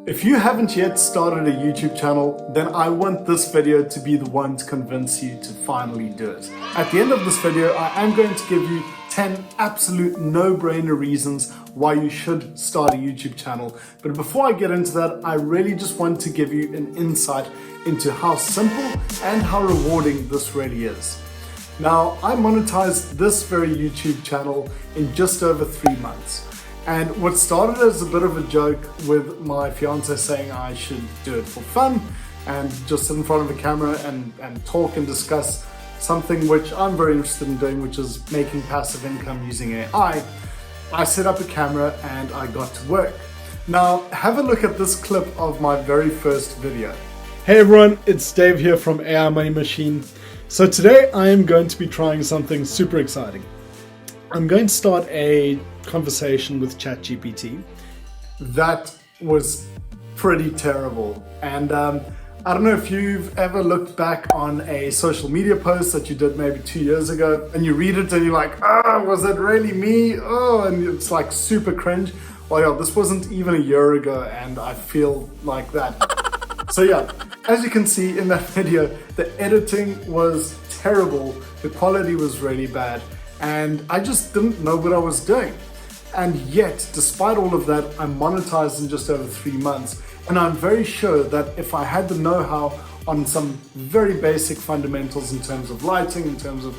If you haven't yet started a YouTube channel, then I want this video to be the one to convince you to finally do it. At the end of this video, I am going to give you 10 absolute no-brainer reasons why you should start a YouTube channel. But before I get into that, I really just want to give you an insight into how simple and how rewarding this really is. Now, I monetized this very YouTube channel in just over 3 months. And what started as a bit of a joke with my fiance saying I should do it for fun and just sit in front of a camera and talk and discuss something which I'm very interested in doing, which is making passive income using AI. I set up a camera and I got to work. Now, have a look at this clip of my very first video. Hey everyone, it's Dave here from AI Money Machine. So today I am going to be trying something super exciting. I'm going to start a conversation with ChatGPT. That was pretty terrible. And I don't know if you've ever looked back on a social media post that you did maybe 2 years ago and you read it and you're like, was that really me? And it's like super cringe. Well, yeah, this wasn't even a year ago and I feel like that. So yeah, as you can see in that video, the editing was terrible. The quality was really bad. And I just didn't know what I was doing. And yet, despite all of that, I monetized in just over 3 months. And I'm very sure that if I had the know-how on some very basic fundamentals in terms of lighting, in terms of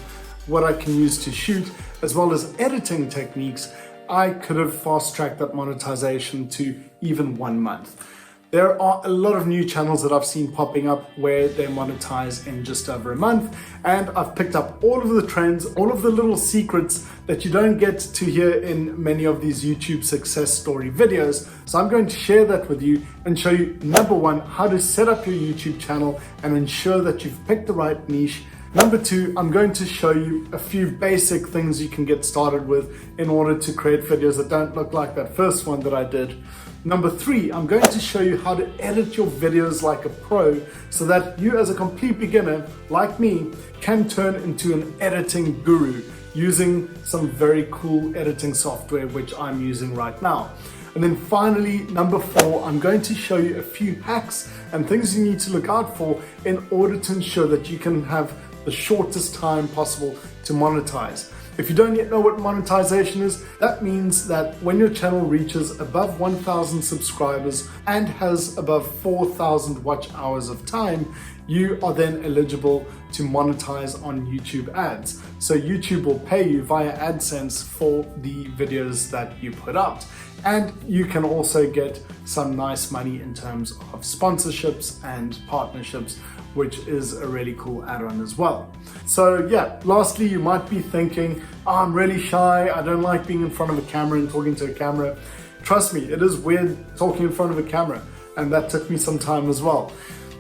what I can use to shoot, as well as editing techniques, I could have fast-tracked that monetization to even 1 month. There are a lot of new channels that I've seen popping up where they monetize in just over a month, and I've picked up all of the trends, all of the little secrets that you don't get to hear in many of these YouTube success story videos. So I'm going to share that with you and show you, number one, how to set up your YouTube channel and ensure that you've picked the right niche. Number two, I'm going to show you a few basic things you can get started with in order to create videos that don't look like that first one that I did. Number three, I'm going to show you how to edit your videos like a pro so that you as a complete beginner like me can turn into an editing guru using some very cool editing software which I'm using right now. And then finally, number four, I'm going to show you a few hacks and things you need to look out for in order to ensure that you can have the shortest time possible to monetize. If you don't yet know what monetization is, that means that when your channel reaches above 1,000 subscribers and has above 4,000 watch hours of time, you are then eligible to monetize on YouTube ads. So YouTube will pay you via AdSense for the videos that you put out. And you can also get some nice money in terms of sponsorships and partnerships, which is a really cool add-on as well. So yeah, lastly, you might be thinking, I'm really shy, I don't like being in front of a camera and talking to a camera. Trust me, it is weird talking in front of a camera, and that took me some time as well.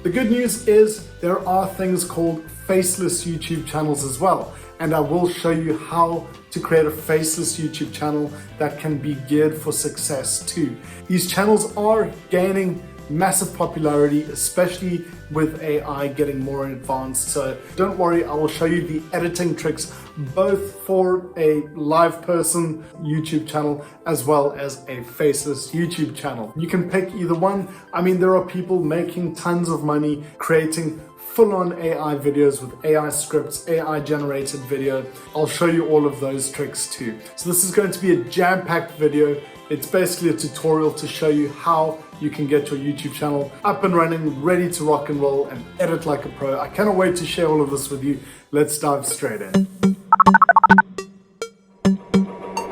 The good news is there are things called faceless YouTube channels as well, and I will show you how to create a faceless YouTube channel that can be geared for success too. These channels are gaining massive popularity, especially with AI getting more advanced. So don't worry, I will show you the editing tricks both for a live person YouTube channel as well as a faceless YouTube channel. You can pick either one. I mean, there are people making tons of money creating full-on AI videos with AI scripts, AI generated video. I'll show you all of those tricks too. So this is going to be a jam-packed video. It's basically a tutorial to show you how you can get your YouTube channel up and running, ready to rock and roll and edit like a pro. I cannot wait to share all of this with you. Let's dive straight in.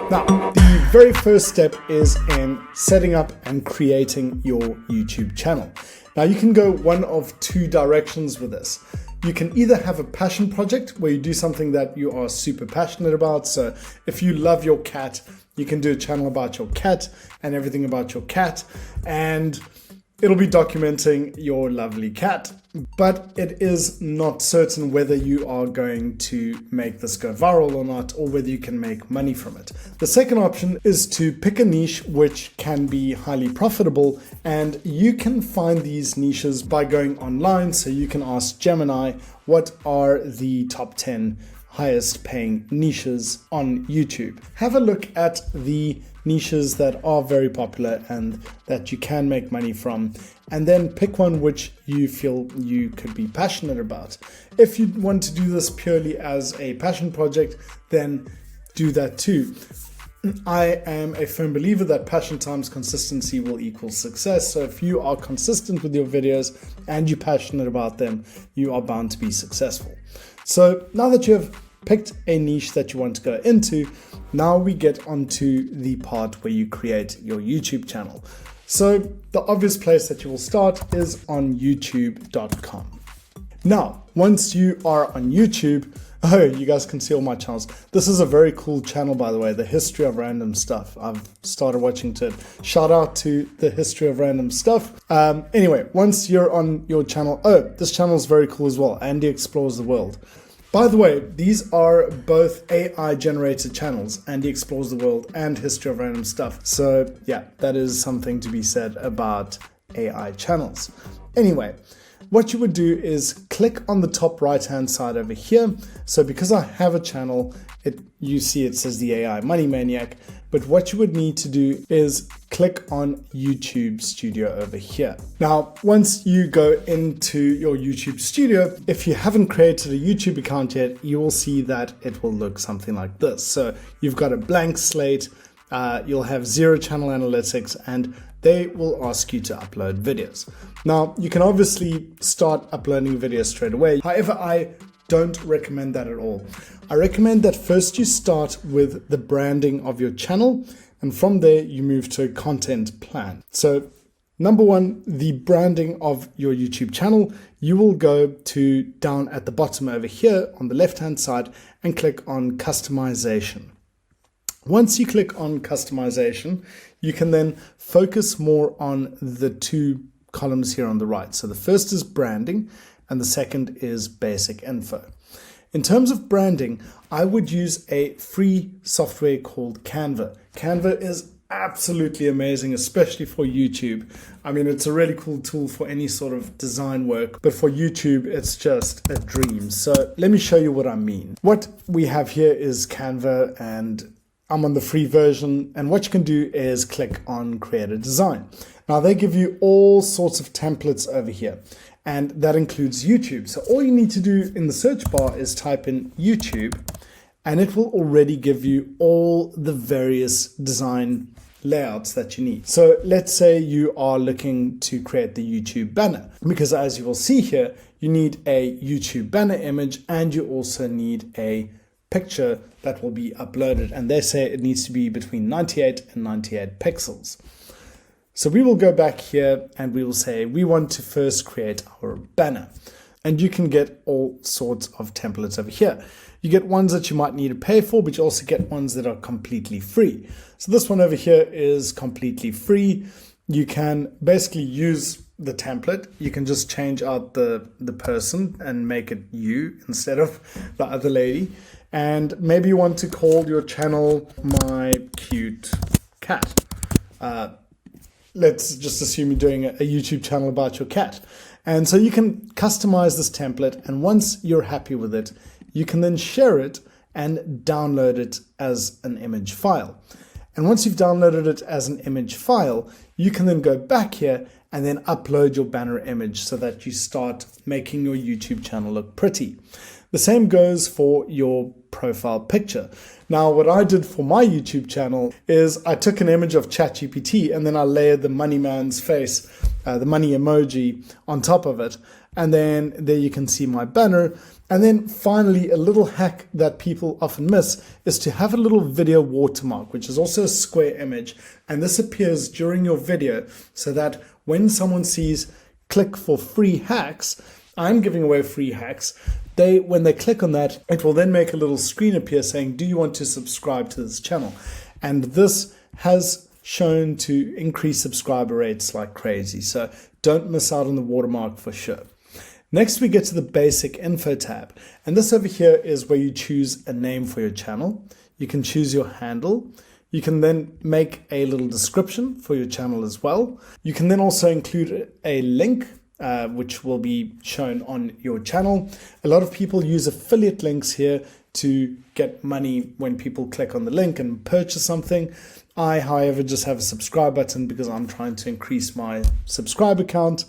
Now, the very first step is in setting up and creating your YouTube channel. Now, you can go one of two directions with this. You can either have a passion project where you do something that you are super passionate about. So if you love your cat, you can do a channel about your cat and everything about your cat, and it'll be documenting your lovely cat. But it is not certain whether you are going to make this go viral or not, or whether you can make money from it. The second option is to pick a niche which can be highly profitable, and you can find these niches by going online. So you can ask Gemini, what are the top 10 highest paying niches on YouTube? Have a look at the niches that are very popular and that you can make money from, and then pick one which you feel you could be passionate about. If you want to do this purely as a passion project, then do that too. I am a firm believer that passion times consistency will equal success. So if you are consistent with your videos and you're passionate about them, you are bound to be successful. So now that you have picked a niche that you want to go into, now we get onto the part where you create your YouTube channel. So the obvious place that you will start is on youtube.com. Now, once you are on YouTube, oh, you guys can see all my channels. This is a very cool channel, by the way, the History of Random Stuff. I've started watching it. Shout out to the History of Random Stuff. Anyway, once you're on your channel, oh, this channel is very cool as well. Andy Explores the World. By the way, these are both AI generated channels, Andy Explores the World and History of Random Stuff. So yeah, that is something to be said about AI channels. Anyway, what you would do is click on the top right hand side over here. So because I have a channel, you see it says the AI Money Maniac, but what you would need to do is click on YouTube Studio over here. Now, once you go into your YouTube Studio, if you haven't created a YouTube account yet, you will see that it will look something like this. So you've got a blank slate, you'll have 0 channel analytics, and they will ask you to upload videos. Now, you can obviously start uploading videos straight away. However, I don't recommend that at all. I recommend that first you start with the branding of your channel, and from there you move to a content plan. So number one, the branding of your YouTube channel, you will go to down at the bottom over here on the left hand side and click on customization. Once you click on customization, you can then focus more on the 2 columns here on the right. So the first is branding and the second is basic info. In terms of branding, I would use a free software called Canva. Canva is absolutely amazing, especially for YouTube. I mean, it's a really cool tool for any sort of design work, but for YouTube, it's just a dream. So let me show you what I mean. What we have here is Canva, and I'm on the free version, and what you can do is click on create a design. Now they give you all sorts of templates over here, and that includes YouTube. So all you need to do in the search bar is type in YouTube, and it will already give you all the various design layouts that you need. So let's say you are looking to create the YouTube banner, because as you will see here, you need a YouTube banner image and you also need a picture that will be uploaded, and they say it needs to be between 98 and 98 pixels. So we will go back here and we will say we want to first create our banner, and you can get all sorts of templates over here. You get ones that you might need to pay for, but you also get ones that are completely free. So this one over here is completely free. You can basically use the template. You can just change out the person and make it you instead of the other lady. And maybe you want to call your channel My Cute Cat. Let's just assume you're doing a YouTube channel about your cat. And so you can customize this template, and once you're happy with it, you can then share it and download it as an image file. And once you've downloaded it as an image file, you can then go back here and then upload your banner image so that you start making your YouTube channel look pretty. The same goes for your profile picture. Now, what I did for my YouTube channel is I took an image of ChatGPT and then I layered the money man's face, the money emoji on top of it. And then there you can see my banner. And then finally, a little hack that people often miss is to have a little video watermark, which is also a square image. And this appears during your video so that when someone sees click for free hacks, I'm giving away free hacks. When they click on that, it will then make a little screen appear saying, do you want to subscribe to this channel? And this has shown to increase subscriber rates like crazy. So don't miss out on the watermark for sure. Next, we get to the basic info tab. And this over here is where you choose a name for your channel. You can choose your handle. You can then make a little description for your channel as well. You can then also include a link which will be shown on your channel. A lot of people use affiliate links here to get money when people click on the link and purchase something. I, however, just have a subscribe button because I'm trying to increase my subscriber count.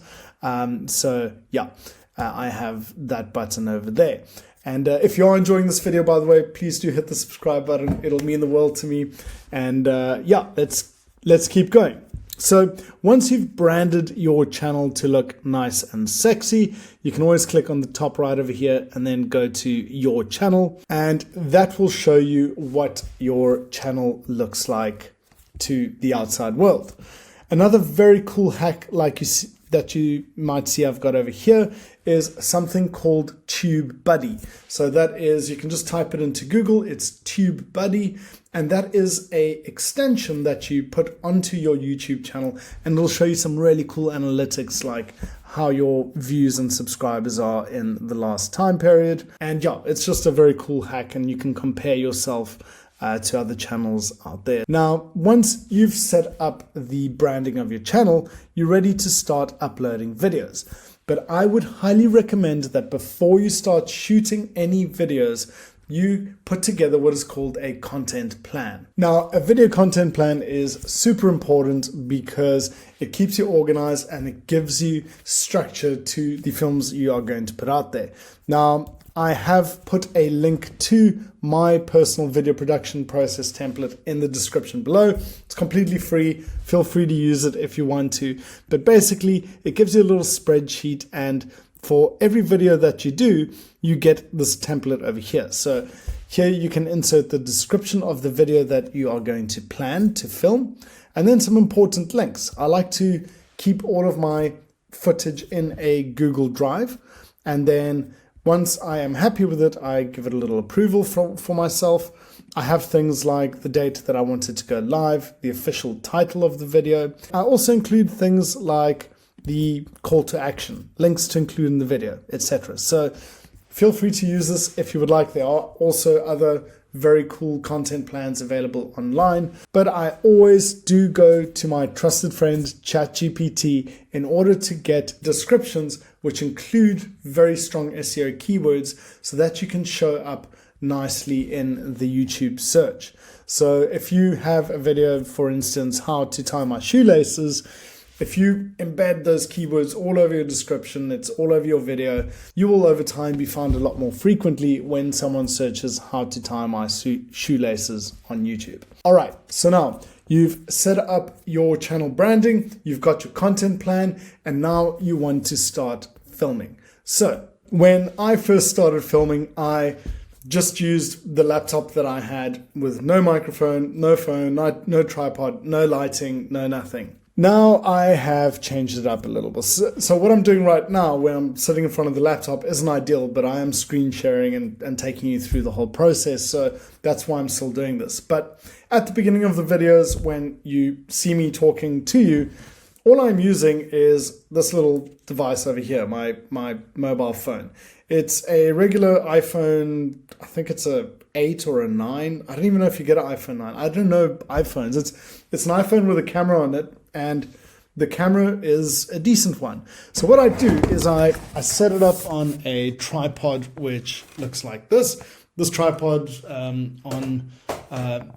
So yeah, I have that button over there. And if you are enjoying this video, by the way, please do hit the subscribe button. It'll mean the world to me. And yeah, let's keep going. So once you've branded your channel to look nice and sexy, you can always click on the top right over here and then go to your channel, and that will show you what your channel looks like to the outside world. Another very cool hack that you might see I've got over here is something called TubeBuddy. So that is, you can just type it into Google, it's TubeBuddy, and that is a extension that you put onto your YouTube channel, and it'll show you some really cool analytics like how your views and subscribers are in the last time period. And yeah, it's just a very cool hack, and you can compare yourself to other channels out there. Now, once you've set up the branding of your channel, you're ready to start uploading videos. But I would highly recommend that before you start shooting any videos, you put together what is called a content plan. Now, a video content plan is super important because it keeps you organized and it gives you structure to the films you are going to put out there. Now, I have put a link to my personal video production process template in the description below. It's completely free. Feel free to use it if you want to. But basically, it gives you a little spreadsheet, and for every video that you do, you get this template over here. So here you can insert the description of the video that you are going to plan to film, and then some important links. I like to keep all of my footage in a Google Drive, and then once I am happy with it, I give it a little approval for myself. I have things like the date that I want it to go live, the official title of the video. I also include things like the call to action, links to include in the video, etc. So feel free to use this if you would like. There are also other very cool content plans available online, but I always do go to my trusted friend ChatGPT in order to get descriptions which include very strong SEO keywords so that you can show up nicely in the YouTube search. So if you have a video, for instance, how to tie my shoelaces, if you embed those keywords all over your description, it's all over your video, you will over time be found a lot more frequently when someone searches how to tie my shoelaces on YouTube. All right, so now you've set up your channel branding, you've got your content plan, and now you want to start filming. So when I first started filming, I just used the laptop that I had with no microphone, no phone, no tripod, no lighting, no nothing. Now I have changed it up a little bit. So what I'm doing right now when I'm sitting in front of the laptop isn't ideal, but I am screen sharing and taking you through the whole process. So that's why I'm still doing this. But at the beginning of the videos, when you see me talking to you, all I'm using is this little device over here, my mobile phone. It's a regular iPhone, I think it's a 8 or a 9. I don't even know if you get an iPhone 9. I don't know iPhones. It's an iPhone with a camera on it, and the camera is a decent one. So what I do is I set it up on a tripod which looks like this. This tripod on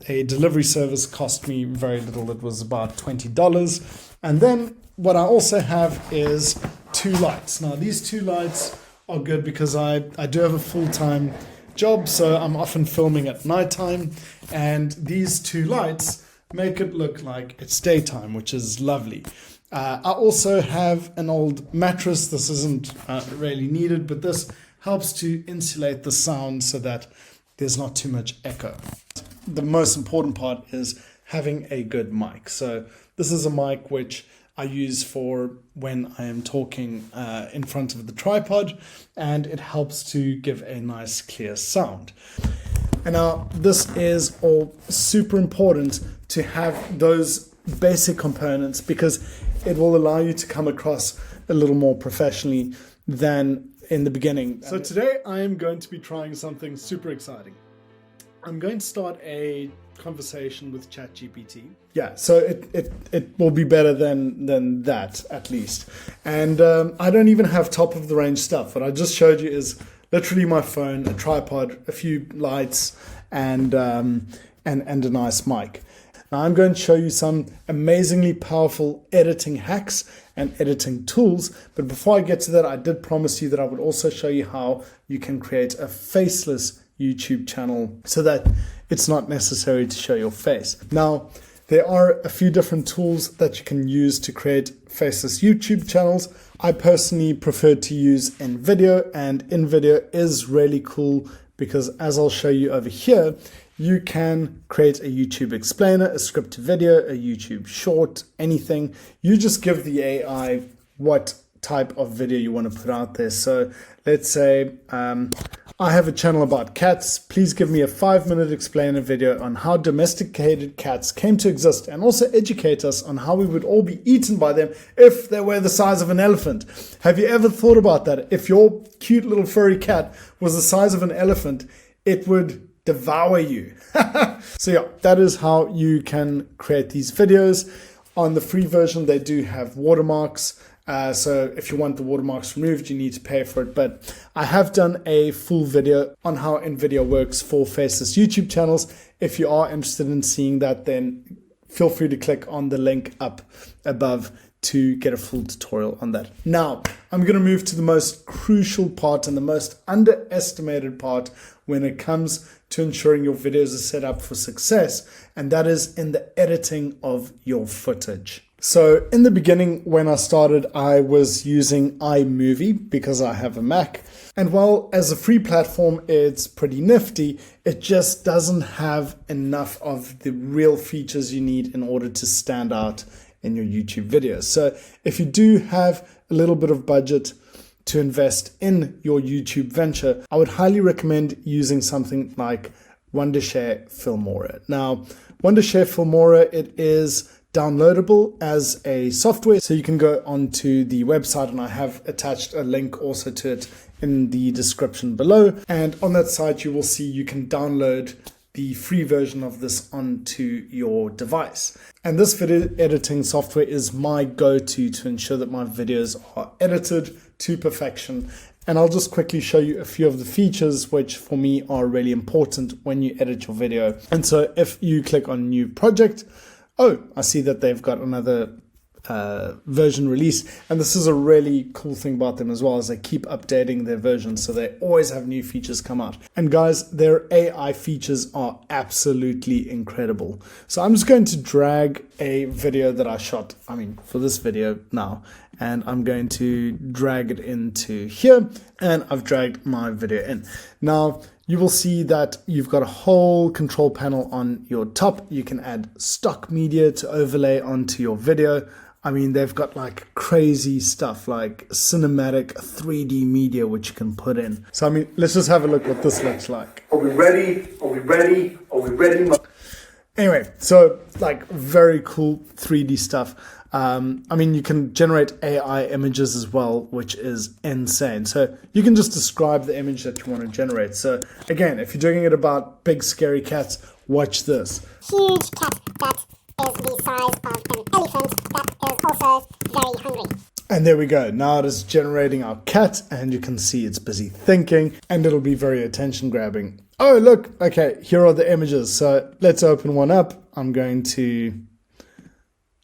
a delivery service cost me very little. It was about $20. And then what I also have is 2 lights. Now these 2 lights are good because I do have a full-time job, so I'm often filming at nighttime, and these 2 lights make it look like it's daytime, which is lovely. I also have an old mattress. This isn't really needed, but this helps to insulate the sound so that there's not too much echo. The most important part is having a good mic. So this is a mic which I use for when I am talking in front of the tripod, and it helps to give a nice clear sound. And now this is all super important to have those basic components because it will allow you to come across a little more professionally than in the beginning. So today I am going to be trying something super exciting. I'm going to start a conversation with ChatGPT. Yeah, so it will be better than that at least. And I don't even have top of the range stuff. What I just showed you is literally my phone, a tripod, a few lights, and a nice mic. Now I'm going to show you some amazingly powerful editing hacks and editing tools. But before I get to that, I did promise you that I would also show you how you can create a faceless YouTube channel so that it's not necessary to show your face. Now, there are a few different tools that you can use to create faceless YouTube channels. I personally prefer to use InVideo, and InVideo is really cool because, as I'll show you over here, you can create a YouTube explainer, a script to video, a YouTube short, anything. You just give the AI what type of video you want to put out there. So let's say I have a channel about cats. Please give me a 5-minute explainer video on how domesticated cats came to exist, and also educate us on how we would all be eaten by them if they were the size of an elephant. Have you ever thought about that? If your cute little furry cat was the size of an elephant, it would devour you. So yeah, that is how you can create these videos. On the free version, they do have watermarks. So if you want the watermarks removed, you need to pay for it. But I have done a full video on how InVideo works for faceless YouTube channels. If you are interested in seeing that, then feel free to click on the link up above to get a full tutorial on that. Now, I'm going to move to the most crucial part and the most underestimated part when it comes to ensuring your videos are set up for success, and that is in the editing of your footage. So in the beginning, when I started, I was using iMovie because I have a Mac. And while as a free platform, it's pretty nifty, it just doesn't have enough of the real features you need in order to stand out in your YouTube videos. So if you do have a little bit of budget to invest in your YouTube venture, I would highly recommend using something like Wondershare Filmora. Now, Wondershare Filmora, it is downloadable as a software, so you can go onto the website, and I have attached a link also to it in the description below. And on that site, you will see you can download the free version of this onto your device. And this video editing software is my go-to to ensure that my videos are edited to perfection. And I'll just quickly show you a few of the features which for me are really important when you edit your video. And so if you click on new project, oh, I see that they've got another version released, and this is a really cool thing about them as well, as they keep updating their versions, so they always have new features come out. And guys, their AI features are absolutely incredible. So I'm just going to drag a video that I shot, for this video now, and I'm going to drag it into here, and I've dragged my video in. Now, you will see that you've got a whole control panel on your top. You can add stock media to overlay onto your video. They've got like crazy stuff like cinematic 3D media which you can put in. So let's just have a look what this looks like. Are we ready? Are we ready? Are we ready? Anyway, so like very cool 3D stuff. You can generate AI images as well, which is insane. So you can just describe the image that you want to generate. So again, if you're doing it about big scary cats, watch this. Huge cat that is the size of an elephant that is also very hungry. And there we go. Now it is generating our cat, and you can see it's busy thinking, and it'll be very attention grabbing. Oh, look. Okay, here are the images. So let's open one up. I'm going to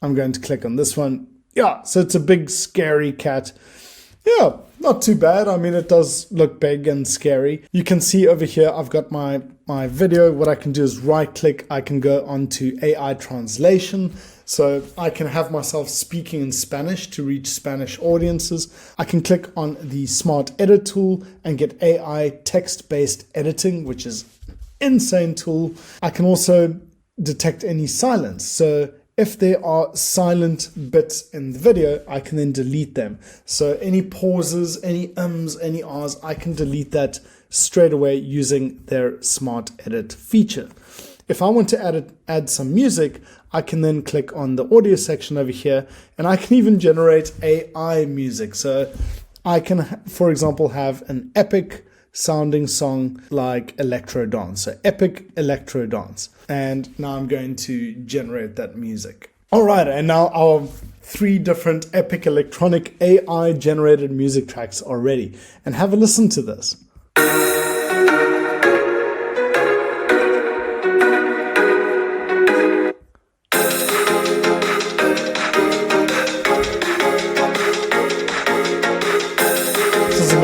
click on this one. Yeah, so it's a big scary cat. Yeah, not too bad. It does look big and scary. You can see over here, I've got my video. What I can do is right click. I can go onto AI translation. So I can have myself speaking in Spanish to reach Spanish audiences. I can click on the Smart Edit tool and get AI text-based editing, which is an insane tool. I can also detect any silence. So if there are silent bits in the video, I can then delete them. So any pauses, any ums, any ahs, I can delete that straight away using their Smart Edit feature. If I want to add some music, I can then click on the audio section over here, and I can even generate AI music. So I can, for example, have an epic sounding song like electro dance. So epic electro dance. And now I'm going to generate that music. All right, and now our 3 different epic electronic AI generated music tracks are ready. And have a listen to this.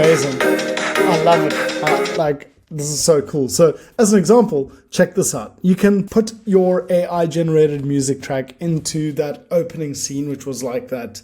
amazing. I love it. This is so cool. So as an example, check this out. You can put your AI generated music track into that opening scene, which was like that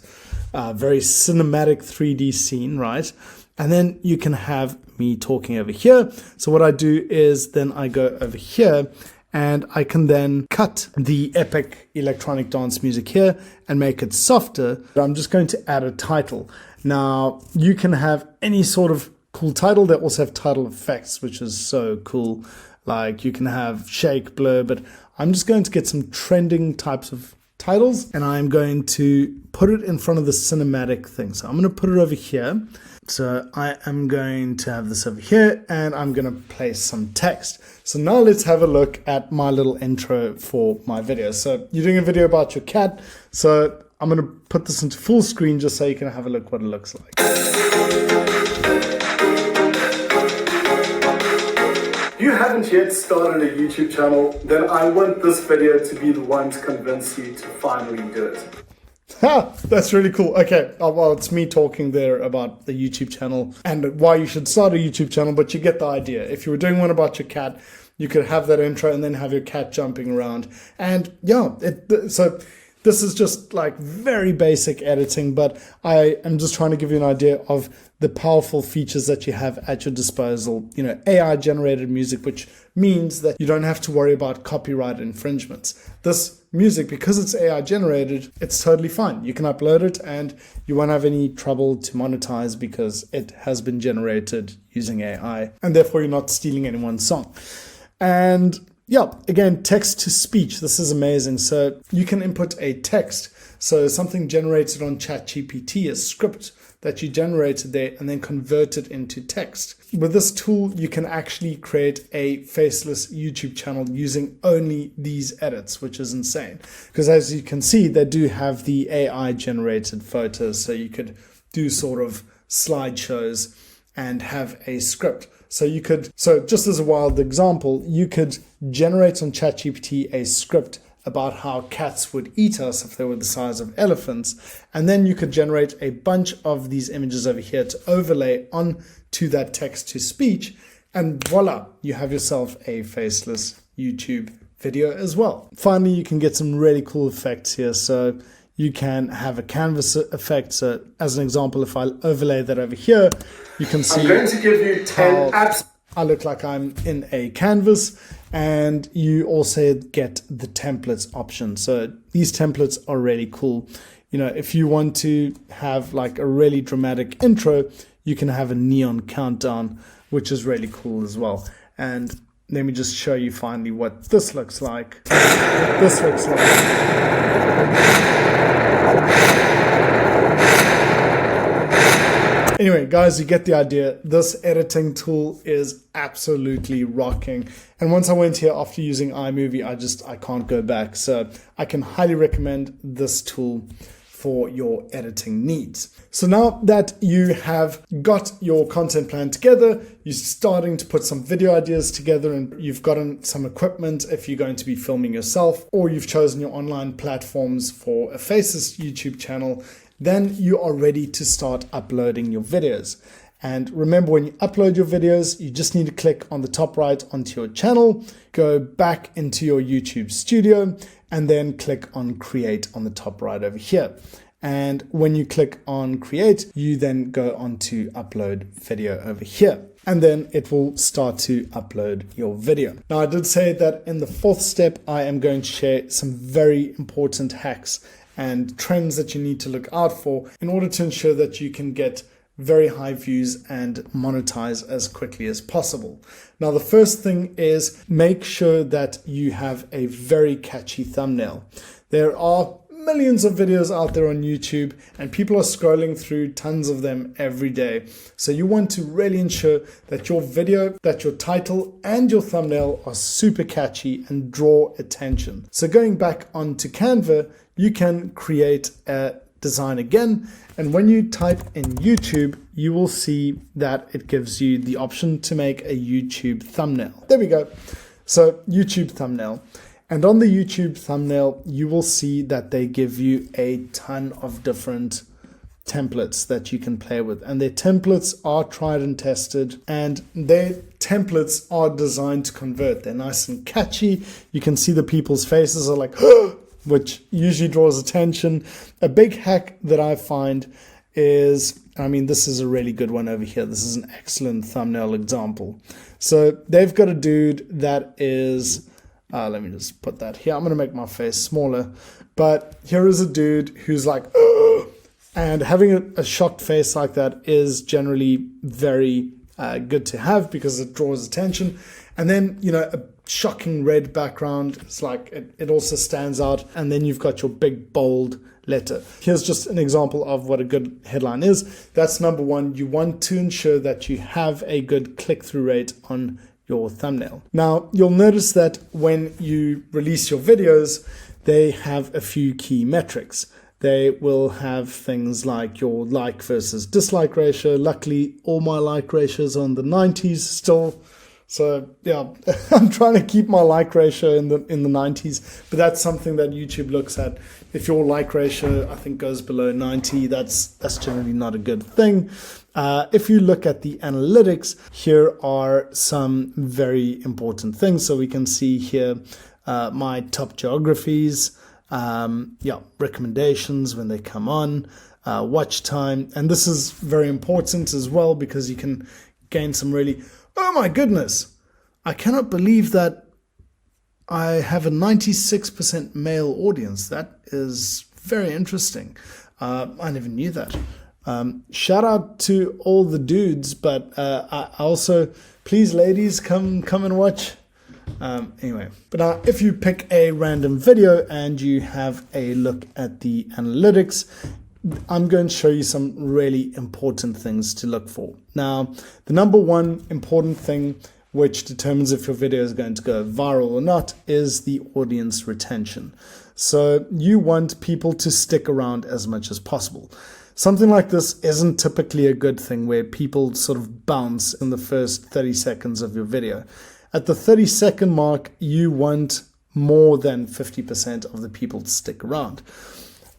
very cinematic 3D scene, right? And then you can have me talking over here. So what I do is then I go over here and I can then cut the epic electronic dance music here and make it softer. I'm just going to add a title. Now you can have any sort of cool title. They also have title effects, which is so cool. Like you can have shake, blur, but I'm just going to get some trending types of titles and I'm going to put it in front of the cinematic thing. So I'm going to put it over here. So I am going to have this over here and I'm going to place some text. So now let's have a look at my little intro for my video. So you're doing a video about your cat. So I'm going to put this into full screen just so you can have a look what it looks like. If you haven't yet started a YouTube channel, then I want this video to be the one to convince you to finally do it. Ha! That's really cool. Okay, well, it's me talking there about the YouTube channel and why you should start a YouTube channel, but you get the idea. If you were doing one about your cat, you could have that intro and then have your cat jumping around. And yeah, so this is just like very basic editing, but I am just trying to give you an idea of the powerful features that you have at your disposal. You know, AI generated music, which means that you don't have to worry about copyright infringements. This music, because it's AI generated, it's totally fine. You can upload it and you won't have any trouble to monetize because it has been generated using AI and therefore you're not stealing anyone's song. And yeah, again, text to speech. This is amazing. So you can input a text. So something generated on ChatGPT, a script that you generated there and then convert it into text. With this tool, you can actually create a faceless YouTube channel using only these edits, which is insane. Because as you can see, they do have the AI generated photos. So you could do sort of slideshows and have a script. So just as a wild example, you could generate on ChatGPT a script about how cats would eat us if they were the size of elephants. And then you could generate a bunch of these images over here to overlay onto that text to speech. And voila, you have yourself a faceless YouTube video as well. Finally, you can get some really cool effects here. So you can have a canvas effect. So as an example, if I overlay that over here, you can see I'm going to give you 10 apps. I look like I'm in a canvas, and you also get the templates option. So these templates are really cool. You know, if you want to have like a really dramatic intro, you can have a neon countdown, which is really cool as well. And let me just show you finally what this looks like. Anyway, guys, you get the idea. This editing tool is absolutely rocking. And once I went here after using iMovie, I can't go back. So I can highly recommend this tool for your editing needs. So now that you have got your content plan together, you're starting to put some video ideas together and you've gotten some equipment if you're going to be filming yourself, or you've chosen your online platforms for a faceless YouTube channel, then you are ready to start uploading your videos. And remember, when you upload your videos, you just need to click on the top right onto your channel, go back into your YouTube studio, and then click on create on the top right over here. And when you click on create, you then go on to upload video over here. And then it will start to upload your video. Now, I did say that in the fourth step, I am going to share some very important hacks and trends that you need to look out for in order to ensure that you can get very high views and monetize as quickly as possible. Now, the first thing is make sure that you have a very catchy thumbnail. There are millions of videos out there on YouTube and people are scrolling through tons of them every day. So you want to really ensure that your video, that your title and your thumbnail are super catchy and draw attention. So going back onto Canva, you can create a design again. And when you type in YouTube, you will see that it gives you the option to make a YouTube thumbnail. There we go. So YouTube thumbnail. And on the YouTube thumbnail, you will see that they give you a ton of different templates that you can play with, and their templates are tried and tested, and their templates are designed to convert. They're nice and catchy. You can see the people's faces are like which usually draws attention. A big hack that I find is, I mean, this is a really good one over here. This is an excellent thumbnail example. So they've got a dude that is, let me just put that here. I'm going to make my face smaller. But here is a dude who's like, and having a shocked face like that is generally very good to have because it draws attention. And then, you know, a shocking red background, it's like it also stands out. And then you've got your big bold letter. Here's just an example of what a good headline is. That's number one. You want to ensure that you have a good click-through rate on your thumbnail. Now, you'll notice that when you release your videos, they have a few key metrics. They will have things like your like versus dislike ratio. Luckily, all my like ratios are in the 90s still. So yeah, I'm trying to keep my like ratio in the 90s, but that's something that YouTube looks at. If your like ratio, I think, goes below 90, that's generally not a good thing. If you look at the analytics, here are some very important things. So we can see here my top geographies, recommendations when they come on, watch time, and this is very important as well because you can gain some really, oh my goodness, I cannot believe that I have a 96% male audience. That is very interesting. I never knew that. Shout out to all the dudes, but I also, please ladies, come and watch. Anyway, but now if you pick a random video and you have a look at the analytics, I'm going to show you some really important things to look for. Now, the number one important thing which determines if your video is going to go viral or not is the audience retention. So you want people to stick around as much as possible. Something like this isn't typically a good thing where people sort of bounce in the first 30 seconds of your video. At the 30-second mark, you want more than 50% of the people to stick around.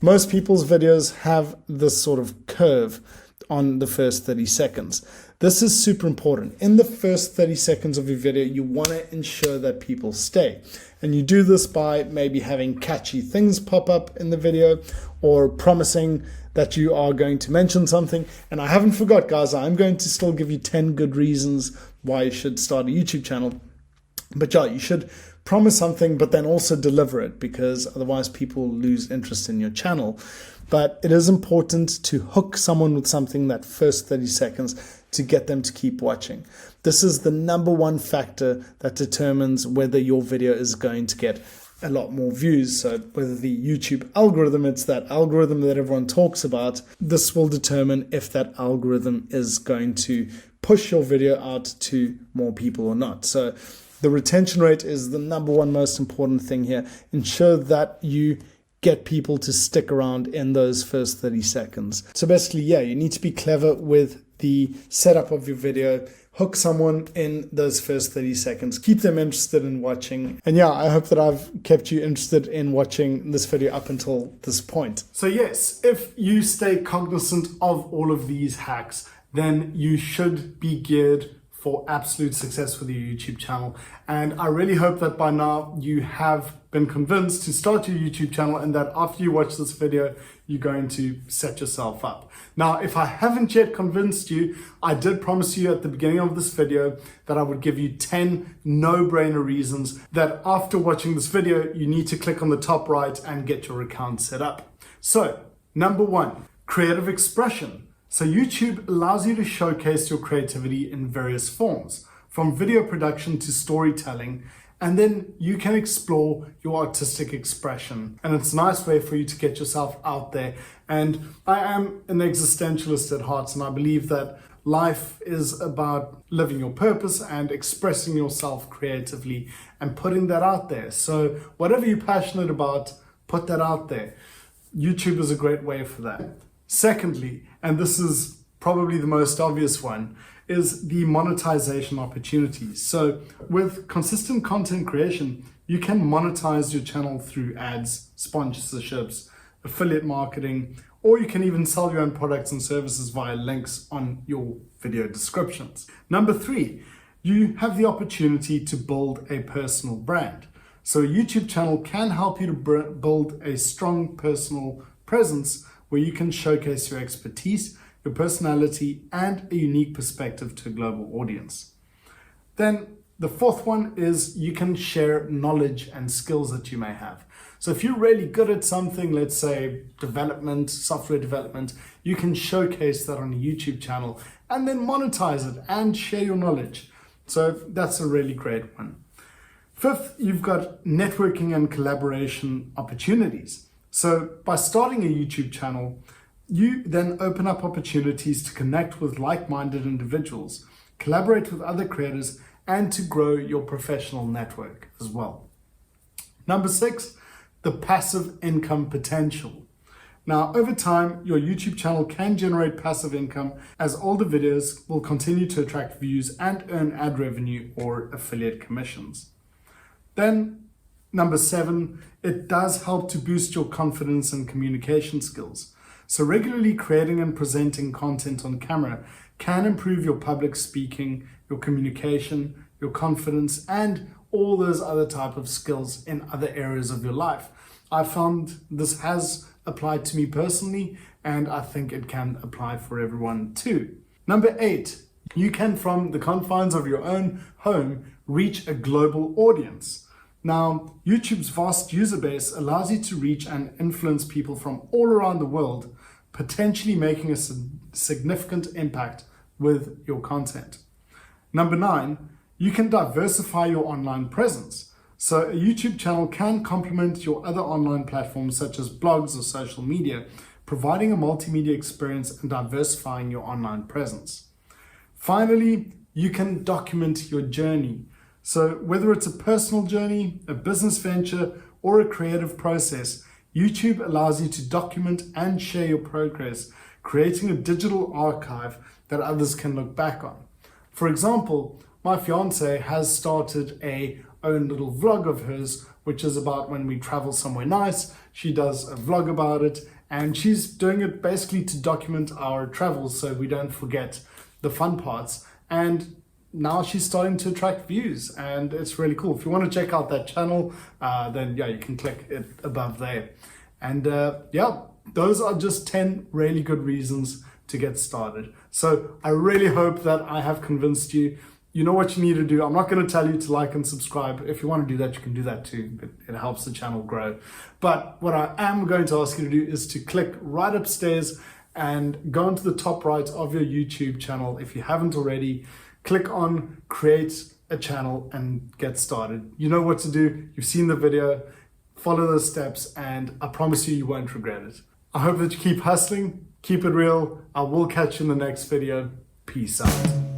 Most people's videos have this sort of curve on the first 30 seconds. This is super important. In the first 30 seconds of your video, you want to ensure that people stay. And you do this by maybe having catchy things pop up in the video or promising that you are going to mention something. And I haven't forgot, guys, I'm going to still give you 10 good reasons why you should start a YouTube channel. But yeah, you should promise something, but then also deliver it, because otherwise people lose interest in your channel. But it is important to hook someone with something that first 30 seconds to get them to keep watching. This is the number one factor that determines whether your video is going to get a lot more views. So whether the YouTube algorithm, it's that algorithm that everyone talks about, this will determine if that algorithm is going to push your video out to more people or not. So the retention rate is the number one most important thing here. Ensure that you get people to stick around in those first 30 seconds. So basically, yeah, you need to be clever with the setup of your video. Hook someone in those first 30 seconds. Keep them interested in watching. And yeah, I hope that I've kept you interested in watching this video up until this point. So yes, if you stay cognizant of all of these hacks, then you should be geared for absolute success with your YouTube channel. And I really hope that by now you have been convinced to start your YouTube channel and that after you watch this video, you're going to set yourself up. Now, if I haven't yet convinced you, I did promise you at the beginning of this video that I would give you 10 no-brainer reasons that after watching this video, you need to click on the top right and get your account set up. So, number one, creative expression. So YouTube allows you to showcase your creativity in various forms, from video production to storytelling, and then you can explore your artistic expression. And it's a nice way for you to get yourself out there. And I am an existentialist at heart, and I believe that life is about living your purpose and expressing yourself creatively and putting that out there. So whatever you're passionate about, put that out there. YouTube is a great way for that. Secondly, and this is probably the most obvious one, is the monetization opportunities. So with consistent content creation, you can monetize your channel through ads, sponsorships, affiliate marketing, or you can even sell your own products and services via links on your video descriptions. Number 3, you have the opportunity to build a personal brand. So a YouTube channel can help you to build a strong personal presence where you can showcase your expertise, your personality, and a unique perspective to a global audience. Then the 4th one is you can share knowledge and skills that you may have. So if you're really good at something, let's say development, software development, you can showcase that on a YouTube channel and then monetize it and share your knowledge. So that's a really great one. 5th, you've got networking and collaboration opportunities. So by starting a YouTube channel, you then open up opportunities to connect with like-minded individuals, collaborate with other creators, and to grow your professional network as well. Number 6, the passive income potential. Now, over time, your YouTube channel can generate passive income as older videos will continue to attract views and earn ad revenue or affiliate commissions. Then, number 7, it does help to boost your confidence and communication skills. So regularly creating and presenting content on camera can improve your public speaking, your communication, your confidence, and all those other type of skills in other areas of your life. I found this has applied to me personally, and I think it can apply for everyone too. Number 8, you can, from the confines of your own home, reach a global audience. Now, YouTube's vast user base allows you to reach and influence people from all around the world, potentially making a significant impact with your content. Number 9, you can diversify your online presence. So a YouTube channel can complement your other online platforms such as blogs or social media, providing a multimedia experience and diversifying your online presence. Finally, you can document your journey. So whether it's a personal journey, a business venture, or a creative process, YouTube allows you to document and share your progress, creating a digital archive that others can look back on. For example, my fiance has started a own little vlog of hers, which is about when we travel somewhere nice. She does a vlog about it, and she's doing it basically to document our travels so we don't forget the fun parts. And now she's starting to attract views, and it's really cool. If you want to check out that channel, then yeah, you can click it above there. And yeah, those are just 10 really good reasons to get started. So I really hope that I have convinced you. You know what you need to do. I'm not going to tell you to like and subscribe. If you want to do that, you can do that too. It helps the channel grow. But what I am going to ask you to do is to click right upstairs and go into the top right of your YouTube channel. If you haven't already, click on create a channel and get started. You know what to do. You've seen the video. Follow those steps, and I promise you won't regret it. I hope that you keep hustling, keep it real. I will catch you in the next video. Peace out.